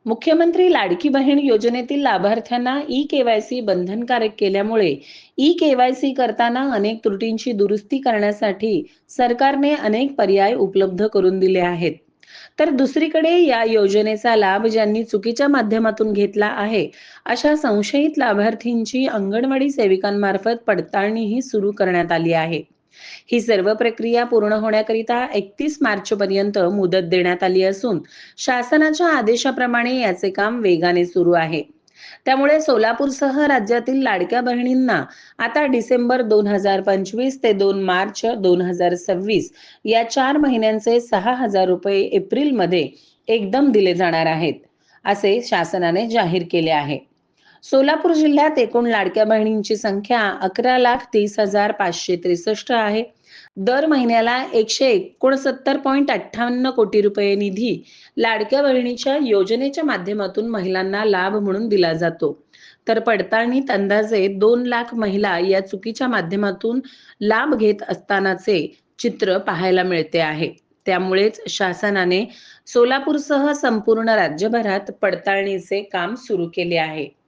मुख्यमंत्री लाडकी बहीण योजनेतील लाभार्थ्यांना ई-केवायसी बंधनकारक केल्यामुळे ई-केवायसी करताना अनेक त्रुटींची दुरुस्ती करण्यासाठी सरकारने अनेक पर्याय उपलब्ध करून दिले आहेत. तर दुसरीकडे या योजनेचा लाभ ज्यांनी चुकीच्या माध्यमातून घेतला आहे, अशा संशयित लाभार्थींची अंगणवाडी सेविकांमार्फत पडताळणीही सुरू करण्यात आली आहे. ही सर्व प्रक्रिया पूर्ण होण्याकरिता 31 मार्चपर्यंत मुदत देण्यात आली असून शासनाच्या आदेशाप्रमाणे याचे काम वेगाने सुरू आहे. त्यामुळे सोलापूरसह राज्यातील लाडक्या बहिणींना आता डिसेंबर 2025 ते 2 मार्च 2026 या 4 महिन्यांचे 6,000 रुपये एप्रिलमध्ये एकदम दिले जाणार आहेत, असे शासनाने जाहीर केले आहे. सोलापूर जिल्ह्यात एकूण लाडक्या बहिणींची संख्या 11,30,563 आहे. दर महिन्याला 169.58 कोटी रुपये निधी लाडक्या बहिणीच्या योजनेच्या माध्यमातून महिलांना लाभ म्हणून दिला जातो. तर पडताळणीत अंदाजे 2 लाख महिला या चुकीच्या माध्यमातून लाभ घेत असतानाचे चित्र पाहायला मिळते आहे. त्यामुळेच शासनाने सोलापूरसह संपूर्ण राज्यभरात पडताळणीचे काम सुरू केले आहे.